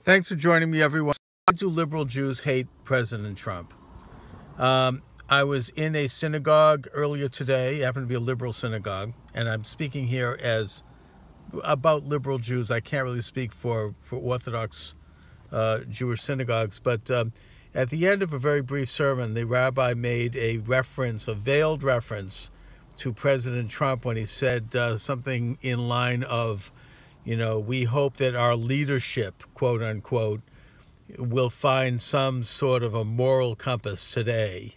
Thanks for joining me, everyone. Why do liberal Jews hate President Trump? I was in a synagogue earlier today. It happened to be a liberal synagogue, and I'm speaking here about liberal Jews. I can't really speak for Orthodox Jewish synagogues, but at the end of a very brief sermon, the rabbi made a veiled reference to President Trump when he said something in line of, we hope that our leadership, quote unquote, will find some sort of a moral compass today.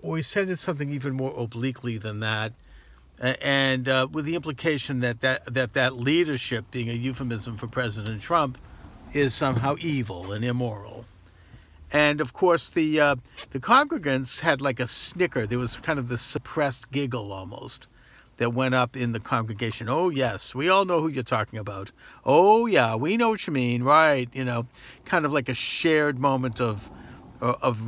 We said it's something even more obliquely than that, and with the implication that leadership, being a euphemism for President Trump, is somehow evil and immoral. And of course, the congregants had like a snicker. There was kind of this suppressed giggle almost that went up in the congregation. Oh, yes, we all know who you're talking about. Oh, yeah, we know what you mean, right? Kind of like a shared moment of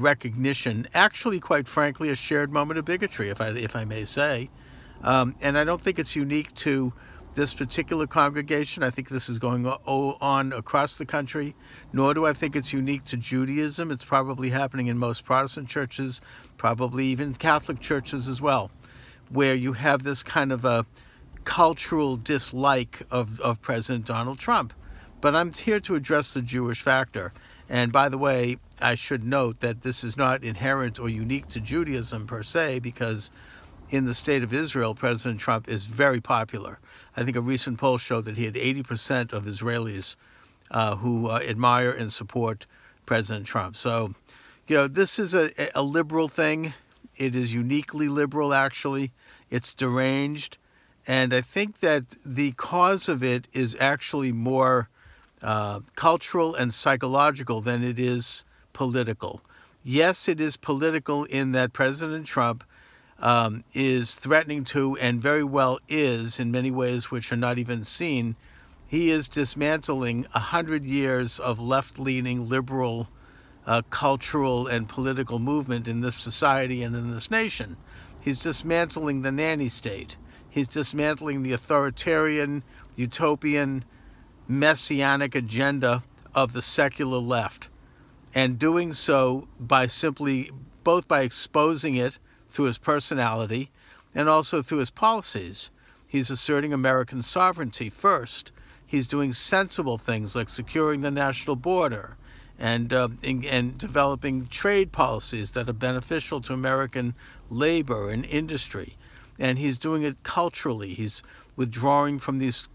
recognition. Actually, quite frankly, a shared moment of bigotry, if I may say. And I don't think it's unique to this particular congregation. I think this is going on across the country, nor do I think it's unique to Judaism. It's probably happening in most Protestant churches, probably even Catholic churches as well, where you have this kind of a cultural dislike of President Donald Trump. But I'm here to address the Jewish factor. And by the way, I should note that this is not inherent or unique to Judaism per se, because in the state of Israel, President Trump is very popular. I think a recent poll showed that he had 80% of Israelis who admire and support President Trump. So, this is a liberal thing. It is uniquely liberal, actually. It's deranged. And I think that the cause of it is actually more cultural and psychological than it is political. Yes, it is political in that President Trump is threatening to, and very well is, in many ways which are not even seen, he is dismantling 100 years of left-leaning liberal cultural and political movement in this society and in this nation. He's dismantling the nanny state. He's dismantling the authoritarian, utopian, messianic agenda of the secular left, and doing so by both by exposing it through his personality and also through his policies. He's asserting American sovereignty first. He's doing sensible things like securing the national border and developing trade policies that are beneficial to American labor and industry. And he's doing it culturally. He's withdrawing from these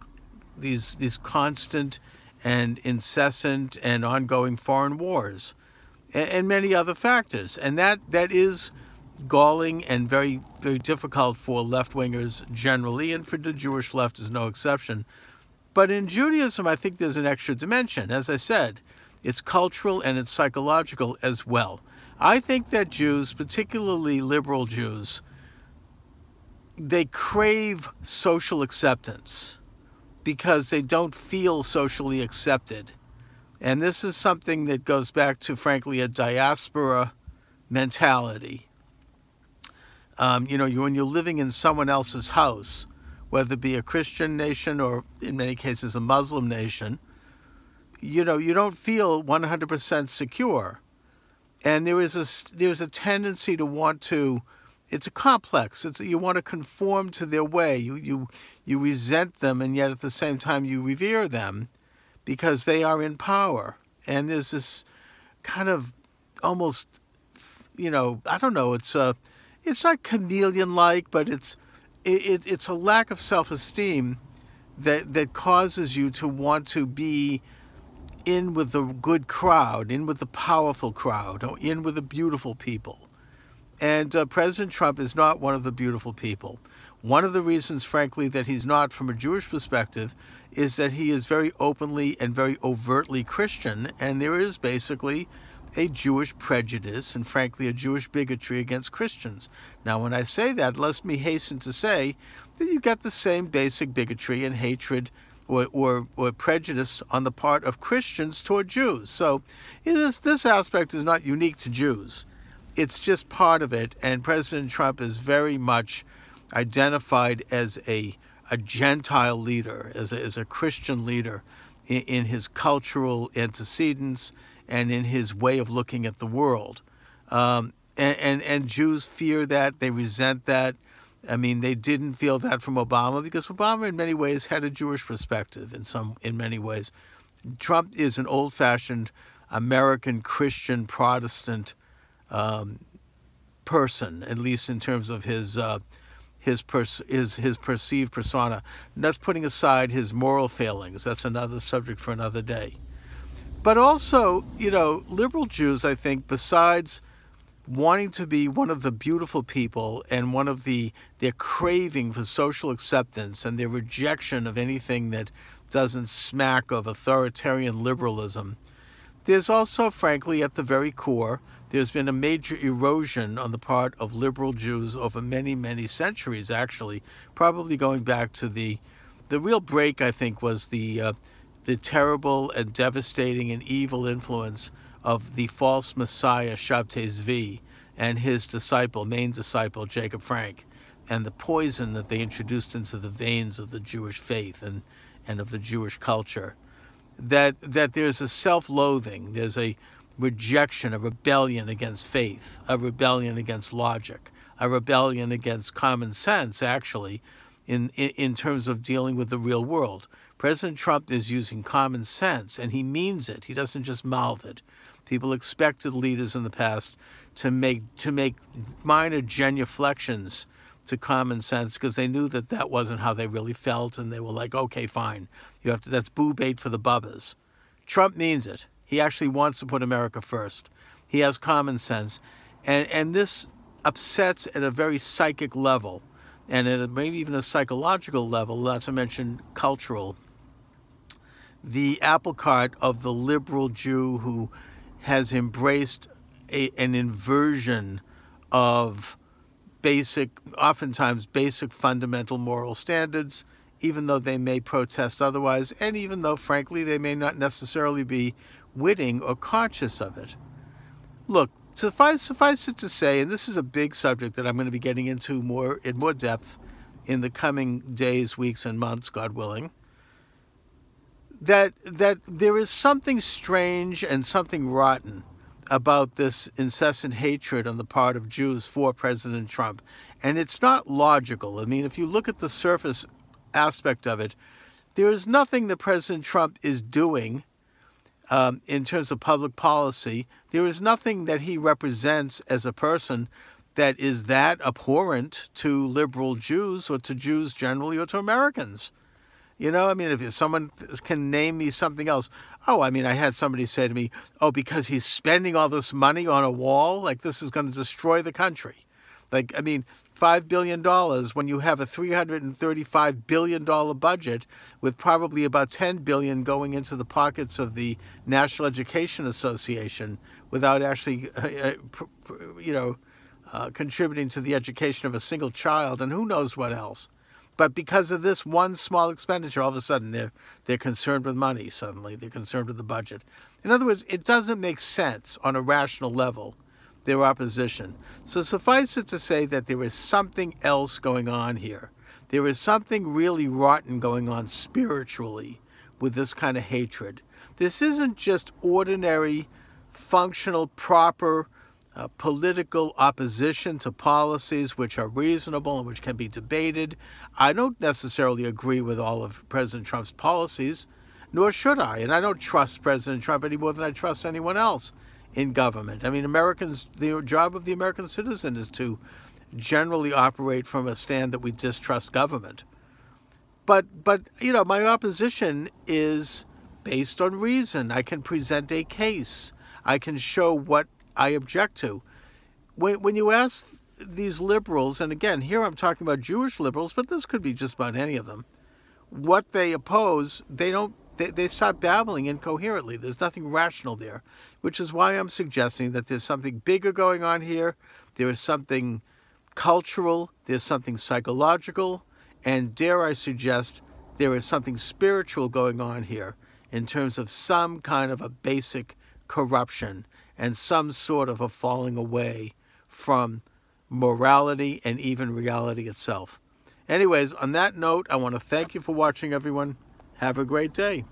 constant and incessant and ongoing foreign wars and many other factors. And that is galling and very, very difficult for left-wingers generally, and for the Jewish left is no exception. But in Judaism, I think there's an extra dimension. As I said, it's cultural and it's psychological as well. I think that Jews, particularly liberal Jews, they crave social acceptance because they don't feel socially accepted. And this is something that goes back to, frankly, a diaspora mentality. When you're living in someone else's house, whether it be a Christian nation or in many cases a Muslim nation, you don't feel 100% secure. And there's a tendency to want to, it's a complex. You want to conform to their way. You resent them, and yet at the same time you revere them because they are in power. And there's this kind of almost, I don't know, it's not chameleon-like, but it's a lack of self-esteem that causes you to want to be in with the good crowd, in with the powerful crowd, or in with the beautiful people. And President Trump is not one of the beautiful people. One of the reasons, frankly, that he's not from a Jewish perspective is that he is very openly and very overtly Christian, and there is basically a Jewish prejudice and, frankly, a Jewish bigotry against Christians. Now, when I say that, let me hasten to say that you get the same basic bigotry and hatred or prejudice on the part of Christians toward Jews. So this aspect is not unique to Jews. It's just part of it, and President Trump is very much identified as a Gentile leader, as a Christian leader. in his cultural antecedents and in his way of looking at the world. And Jews fear that, they resent that. I mean, they didn't feel that from Obama because Obama, in many ways, had a Jewish perspective. In many ways, Trump is an old-fashioned American Christian Protestant person, at least in terms of his perceived persona. And that's putting aside his moral failings. That's another subject for another day. But also, you know, liberal Jews, I think, besides wanting to be one of the beautiful people and one of their craving for social acceptance and their rejection of anything that doesn't smack of authoritarian liberalism, there's also, frankly, at the very core, there's been a major erosion on the part of liberal Jews over many, many centuries, actually, probably going back to the real break, I think, was the terrible and devastating and evil influence of the false messiah Shabtai Zvi and his main disciple, Jacob Frank, and the poison that they introduced into the veins of the Jewish faith and of the Jewish culture. That there's a self-loathing, there's a rejection, a rebellion against faith, a rebellion against logic, a rebellion against common sense, actually, in terms of dealing with the real world. President Trump is using common sense, and he means it. He doesn't just mouth it. People expected leaders in the past to make minor genuflections to common sense because they knew that that wasn't how they really felt, and they were like, okay, fine, that's boo bait for the bubbas. Trump means it. He actually wants to put America first. He has common sense, and this upsets at a very psychic level, and at maybe even a psychological level, not to mention cultural, the apple cart of the liberal Jew who has embraced an inversion of oftentimes basic fundamental moral standards, even though they may protest otherwise, and even though, frankly, they may not necessarily be witting or conscious of it. Look, suffice it to say, and this is a big subject that I'm going to be getting into in more depth in the coming days, weeks, and months, God willing, that there is something strange and something rotten about this incessant hatred on the part of Jews for President Trump. And it's not logical. I mean, if you look at the surface aspect of it, there is nothing that President Trump is doing in terms of public policy. There is nothing that he represents as a person that is that abhorrent to liberal Jews or to Jews generally or to Americans. You know, I mean, if someone can name me something else. Oh, I mean, I had somebody say to me, oh, because he's spending all this money on a wall, like this is going to destroy the country. Like, I mean, $5 billion when you have a $335 billion budget with probably about $10 billion going into the pockets of the National Education Association without actually, contributing to the education of a single child and who knows what else. But because of this one small expenditure, all of a sudden they're concerned with money suddenly. They're concerned with the budget. In other words, it doesn't make sense on a rational level, their opposition. So suffice it to say that there is something else going on here. There is something really rotten going on spiritually with this kind of hatred. This isn't just ordinary, functional, proper political opposition to policies which are reasonable and which can be debated. I don't necessarily agree with all of President Trump's policies, nor should I. And I don't trust President Trump any more than I trust anyone else in government. I mean, the job of the American citizen is to generally operate from a stand that we distrust government. But my opposition is based on reason. I can present a case. I can show what I object to. When you ask these liberals, and again, here I'm talking about Jewish liberals, but this could be just about any of them, what they oppose, they start babbling incoherently. There's nothing rational there, which is why I'm suggesting that there's something bigger going on here. There is something cultural, there's something psychological, and dare I suggest, there is something spiritual going on here in terms of some kind of a basic corruption and some sort of a falling away from morality and even reality itself. Anyways, on that note, I want to thank you for watching, everyone. Have a great day.